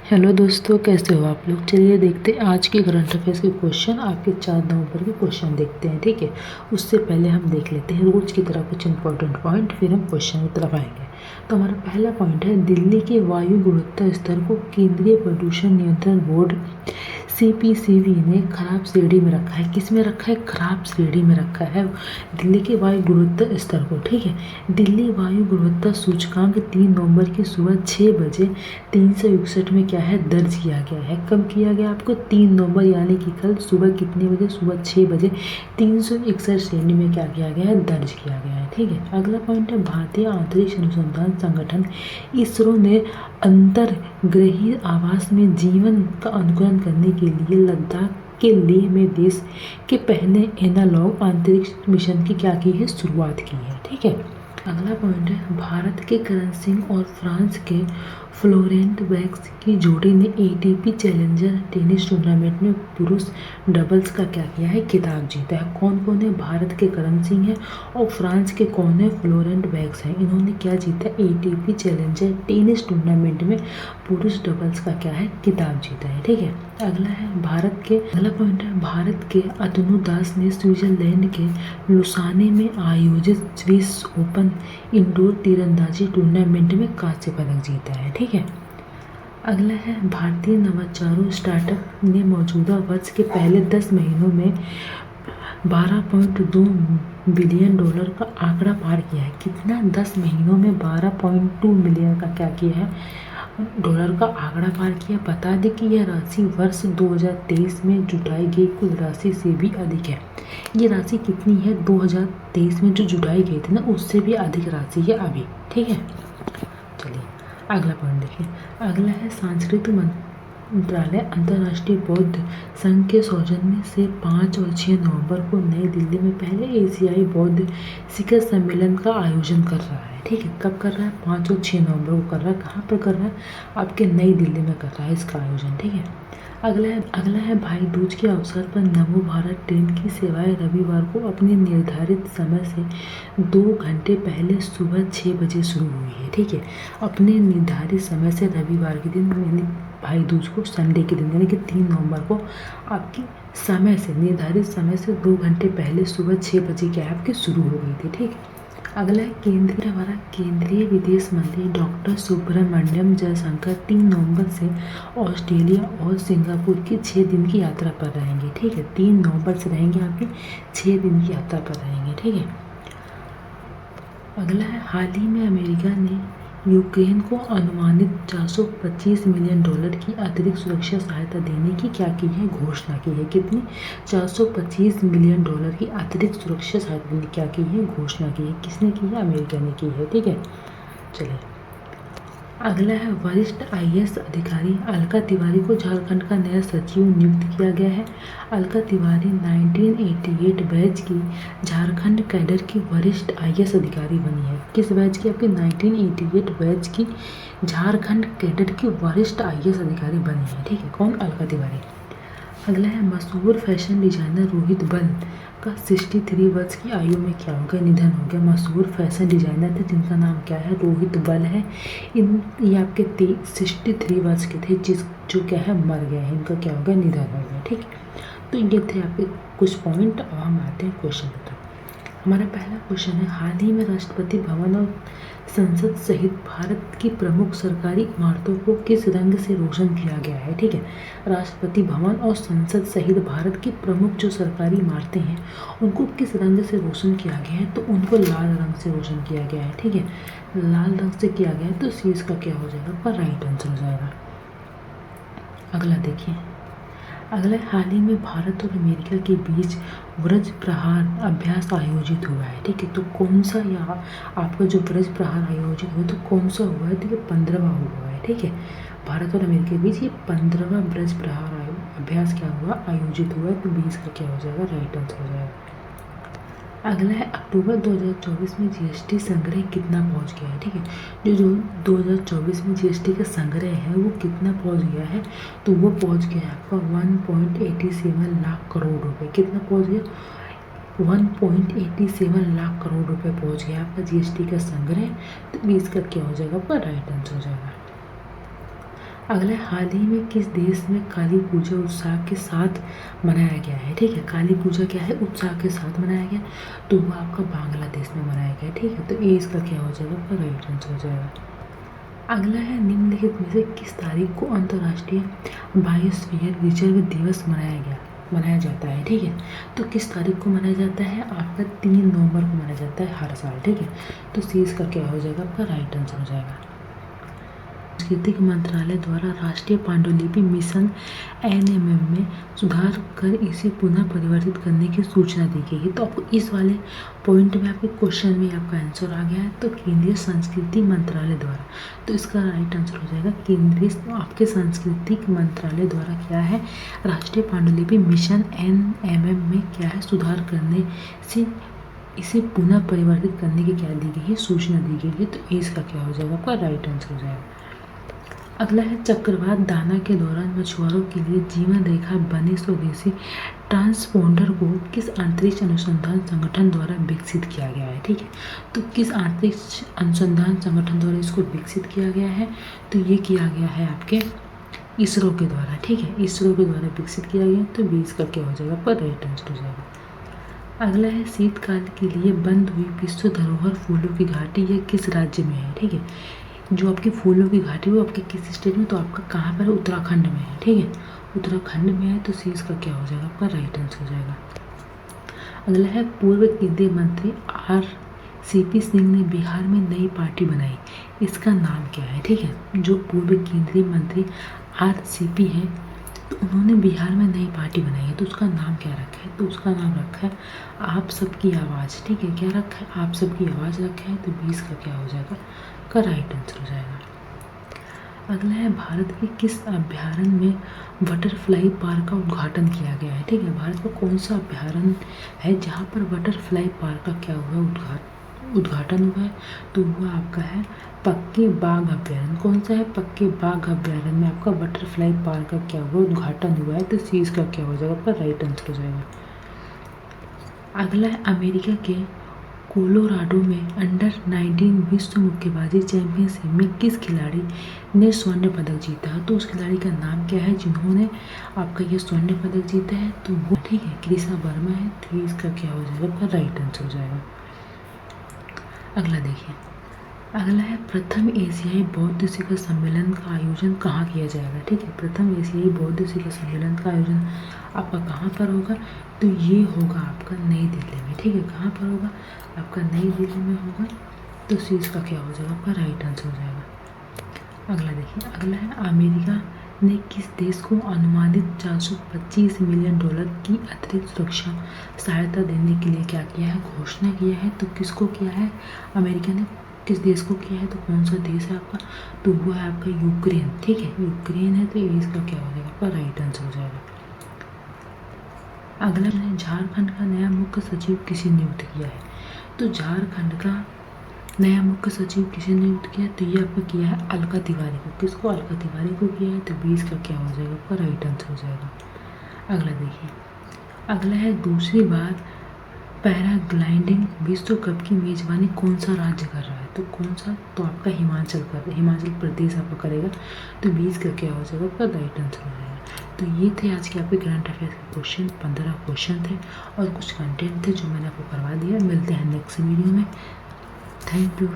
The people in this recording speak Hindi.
हेलो दोस्तों, कैसे हो आप लोग। चलिए देखते हैं आज के करंट अफेयर्स के क्वेश्चन। आपके 4 नवंबर के क्वेश्चन देखते हैं, ठीक है। उससे पहले हम देख लेते हैं रोज की तरह कुछ इंपॉर्टेंट पॉइंट, फिर हम क्वेश्चन की तरफ आएंगे। तो हमारा पहला पॉइंट है, दिल्ली के वायु गुणवत्ता स्तर को केंद्रीय प्रदूषण नियंत्रण बोर्ड CPCB ने खराब श्रेणी में रखा है। किस में रखा है? खराब श्रेणी में रखा है दिल्ली के वायु गुणवत्ता स्तर को, ठीक है। दिल्ली वायु गुणवत्ता सूचकांक 3 नवंबर की सुबह 6 बजे 361 में क्या है, दर्ज किया गया है। कब किया गया आपको? 3 नवंबर यानी कि कल सुबह कितने बजे? सुबह 6 बजे 361 श्रेणी में क्या किया गया है, दर्ज किया गया है, ठीक है। अगला पॉइंट है, भारतीय अंतरिक्ष अनुसंधान संगठन इसरो ने अंतर्ग्रही आवास में जीवन का अनुकरण करने के लिए लद्दाख के लेह में देश के पहले एनालॉग अंतरिक्ष मिशन की क्या की है, शुरुआत की है, ठीक है। अगला पॉइंट है, भारत के करण सिंह और फ्रांस के फ्लोरेंट बैक्स की जोड़ी ने ATP चैलेंजर टेनिस टूर्नामेंट में पुरुष डबल्स का क्या किया है, खिताब जीता है। कौन कौन है? भारत के करण सिंह है और फ्रांस के कौन है, फ्लोरेंट बैक्स हैं। इन्होंने क्या जीता? ATP चैलेंजर टेनिस टूर्नामेंट में पुरुष डबल्स का क्या है, खिताब जीता है, ठीक है। अगला पॉइंट है, भारत के अतनु दास ने स्विट्जरलैंड के लुसाने में आयोजित स्विस ओपन इंडोर तीरंदाजी टूर्नामेंट में कांस्य पदक जीता है, ठीक है। अगला है, भारतीय नवाचारों स्टार्टअप ने मौजूदा वर्ष के पहले 10 महीनों में $12.2 बिलियन का आंकड़ा पार किया है। कितना? 10 महीनों में 12.2 मिलियन का क्या किया है, डॉलर का आंकड़ा पार किया। बता दें कि यह राशि वर्ष 2023 में जुटाई गई कुल राशि से भी अधिक है। ये राशि कितनी है? 2023 में जो जुटाई गई थी ना, उससे भी अधिक राशि है अभी, ठीक है। चलिए अगला पॉइंट देखिए। अगला है, सांस्कृतिक मंत्रालय अंतर्राष्ट्रीय बौद्ध संघ के सौजन्य से 5 और 6 नवंबर को नई दिल्ली में पहले एशियाई बौद्ध शिखर सम्मेलन का आयोजन कर रहा है, ठीक है। कब कर रहा है? 5 और 6 नवंबर को कर रहा है। कहाँ पर कर रहा है? आपके नई दिल्ली में कर रहा है इसका आयोजन, ठीक है। अगला है, भाई दूज के अवसर पर नमो भारत ट्रेन की सेवाएं रविवार को अपने निर्धारित समय से 2 घंटे पहले सुबह 6 बजे शुरू हुई है, ठीक है। अपने निर्धारित समय से रविवार के दिन यानी भाई दूज को, संडे के दिन यानी कि 3 नवंबर को आपकी समय से, निर्धारित समय से 2 घंटे पहले सुबह 6 बजे क्या आपकी शुरू हो गई थी, ठीक है। अगला है, केंद्रीय विदेश मंत्री डॉक्टर सुब्रमण्यम जयशंकर 3 नवंबर से ऑस्ट्रेलिया और सिंगापुर की 6 दिन की यात्रा पर रहेंगे, ठीक है। 3 नवंबर से रहेंगे, आपके 6 दिन की यात्रा पर रहेंगे, ठीक है। अगला है, हाल ही में अमेरिका ने यूक्रेन को अनुमानित $425 मिलियन की अतिरिक्त सुरक्षा सहायता देने की क्या की है, घोषणा की है। कितनी? $425 मिलियन की अतिरिक्त सुरक्षा सहायता देने की क्या की है, घोषणा की है। किसने की है? अमेरिका ने की है, ठीक है। चलिए अगला है, वरिष्ठ IAS अधिकारी अलका तिवारी को झारखंड का नया सचिव नियुक्त किया गया है। अलका तिवारी 1988 बैच की झारखंड कैडर की वरिष्ठ IAS अधिकारी बनी है। किस बैच की? आपकी 1988 बैच की झारखंड कैडर की वरिष्ठ IAS अधिकारी बनी है, ठीक है। कौन? अलका तिवारी। अगला है, मशहूर फैशन डिजाइनर रोहित बल का 63 वर्ष की आयु में क्या हो गया, निधन हो गया। मशहूर फैशन डिजाइनर थे जिनका नाम क्या है, रोहित बल है। ये आपके 63 वर्ष के थे, जो क्या है, मर गए हैं। इनका क्या हो गया, निधन हो गया, ठीक है। तो ये थे आपके कुछ पॉइंट। अब हम आते हैं क्वेश्चन की तरफ। हमारा पहला क्वेश्चन है, हाल ही में राष्ट्रपति भवन और संसद सहित भारत की प्रमुख सरकारी इमारतों को किस रंग से रोशन किया गया है, ठीक है। राष्ट्रपति भवन और संसद सहित भारत की प्रमुख जो सरकारी इमारतें हैं उनको किस रंग से रोशन किया गया है, तो उनको लाल रंग से रोशन किया गया है, ठीक है। लाल रंग से किया गया है, तो सी इसका क्या हो जाएगा, आपका राइट आंसर हो जाएगा। अगला देखिए। अगला, हाल ही में भारत और अमेरिका के बीच वज्र प्रहार अभ्यास आयोजित हुआ है, ठीक है। तो कौन सा यहाँ आपका जो वज्र प्रहार आयोजित हुआ, तो कौन सा हुआ है, तो ये 15वां हुआ है, ठीक है। भारत और अमेरिका के बीच ये 15वां वज्र प्रहार अभ्यास क्या हुआ, आयोजित हुआ है। तो 20 का क्या हो जाएगा, राइट आंसर हो जाएगा। अगला है, अक्टूबर 2024 में GST संग्रह कितना पहुंच गया है, ठीक है। जो 2024 में GST का संग्रह है वो कितना पहुंच गया है, तो वो पहुंच गया है आपका 1.87 लाख करोड़ रुपए। कितना पहुंच गया? 1.87 लाख करोड़ रुपए पहुंच गया आपका GST का संग्रह। तो 20 का क्या हो जाएगा, आपका राइट आंसर हो जाएगा। अगला है, हाल ही में किस देश में काली पूजा उत्साह के साथ मनाया गया है? ठीक है, काली पूजा क्या है? उत्साह के साथ मनाया गया, तो वो आपका बांग्लादेश में मनाया गया। ठीक है, तो ये इसका क्या हो जाएगा? आपका राइट आंसर हो जाएगा। अगला है, निम्नलिखित में से किस तारीख को अंतर्राष्ट्रीय बायोस्फीयर रिजर्व दिवस मनाया जाता है? ठीक है, तो किस तारीख को मनाया जाता है? आपका 3 नवंबर को मनाया जाता है हर साल। ठीक है, तो सी इसका क्या हो जाएगा? आपका राइट आंसर हो जाएगा। सांस्कृतिक मंत्रालय द्वारा राष्ट्रीय पांडुलिपि मिशन एनएमएम में सुधार कर इसे पुनः परिवर्तित करने की सूचना दी गई है। तो आपको इस वाले पॉइंट में आपके क्वेश्चन में आपका आंसर आ गया है, तो केंद्रीय संस्कृति मंत्रालय द्वारा, तो इसका राइट आंसर हो जाएगा केंद्रीय आपके सांस्कृतिक मंत्रालय द्वारा क्या है? राष्ट्रीय पांडुलिपि मिशन एनएमएम में क्या है? सुधार करने से इसे पुनः परिवर्तित करने की क्या दी गई है? सूचना दी गई है। तो इसका क्या हो जाएगा? आपका राइट आंसर हो जाएगा। अगला है, चक्रवात दाना के दौरान मछुआरों के लिए जीवन रेखा बने स्वदेशी ट्रांसपोंडर को किस अंतरिक्ष अनुसंधान संगठन द्वारा विकसित किया गया है? ठीक है, तो किस अंतरिक्ष अनुसंधान संगठन द्वारा इसको विकसित किया गया है? तो ये किया गया है आपके इसरो के द्वारा। ठीक है, इसरो के द्वारा विकसित किया गया, तो 20 का क्या हो जाएगा? पर राइट आंसर हो जाएगा। अगला है, शीतकाल के लिए बंद हुई विश्व धरोहर फूलों की घाटी यह किस राज्य में है? ठीक है, जो आपकी फूलों की घाटी वो आपके किस स्टेट में? तो आपका कहाँ पर है? उत्तराखंड में है। ठीक है, उत्तराखंड में है, तो सी इसका क्या हो जाएगा? आपका राइट आंसर हो जाएगा। अगला है, पूर्व केंद्रीय मंत्री RCP सिंह ने बिहार में नई पार्टी बनाई, इसका नाम क्या है? ठीक है, जो पूर्व केंद्रीय मंत्री RCP है, तो उन्होंने बिहार में नई पार्टी बनाई है, तो उसका नाम क्या रखा है? तो उसका नाम रखा है आप सबकी आवाज़। ठीक है, क्या रखा है? आप सबकी आवाज़ रखा है, तो 20 का क्या हो जाएगा? का राइट आंसर हो जाएगा। अगला है, भारत के किस अभ्यारण्य में बटरफ्लाई पार्क का उद्घाटन किया गया है? ठीक है, भारत का कौन सा अभ्यारण्य है जहाँ पर बटरफ्लाई पार्क का क्या हुआ? उद्घाटन हुआ है, तो वो आपका है पक्के बाघ अभ्यारण्य। कौन सा है? पक्के बाघ अभ्यारण्य में आपका बटरफ्लाई पार्क का क्या हुआ? उद्घाटन हुआ है, तो सी इसका क्या हो जाएगा? आपका राइट आंसर हो जाएगा। अगला है, अमेरिका के कोलोराडो में अंडर 19 विश्व मुक्केबाजी चैंपियनशिप में किस खिलाड़ी ने स्वर्ण पदक जीता है? तो उस खिलाड़ी का नाम क्या है जिन्होंने आपका ये स्वर्ण पदक जीता है? तो वो, ठीक है, कृषा वर्मा है, तो इसका क्या हो जाएगा? आपका राइट आंसर हो जाएगा। अगला देखिए, अगला है, प्रथम एशियाई बौद्ध शिखर सम्मेलन का आयोजन कहाँ किया जाएगा? ठीक है, प्रथम एशियाई बौद्ध शिखर सम्मेलन का आयोजन आपका कहाँ पर होगा? तो ये होगा आपका नई दिल्ली में। ठीक है, कहाँ पर होगा? आपका नई दिल्ली में होगा, तो सी इसका क्या हो जाएगा? आपका राइट आंसर हो जाएगा। अगला देखिए, अगला है, अमेरिका ने किस देश को अनुमानित 425 मिलियन डॉलर की अतिरिक्त सुरक्षा सहायता देने के लिए क्या किया है? घोषणा किया है। तो किसको किया है? अमेरिका ने किस देश को किया है? तो कौन सा देश है आपका? तो वो है आपका यूक्रेन। ठीक है, यूक्रेन है, तो ये इसका क्या हो जाएगा? आपका राइट आंसर हो जाएगा। अगला है, झारखंड का नया मुख्य सचिव किसे नियुक्त किया है? तो झारखंड का नया मुख्य सचिव किसे नियुक्त किया? तो ये आपका किया है अलका तिवारी को। किसको? अलका तिवारी को किया है, तो 20 का क्या हो जाएगा? आपका राइट आंसर हो जाएगा। अगला देखिए, अगला है, दूसरी बार पैराग्लाइडिंग विश्व कप की मेजबानी कौन सा राज्य कर रहा है? तो कौन सा? तो आपका हिमाचल प्रदेश आपका करेगा, तो 20 का क्या हो जाएगा? आपका राइट आंसर हो जाएगा। तो ये थे आज के आपके करंट अफेयर्स के क्वेश्चन, 15 क्वेश्चन थे और कुछ कंटेंट थे जो मैंने आपको करवा दिया। मिलते हैं नेक्स्ट वीडियो में। Thank you.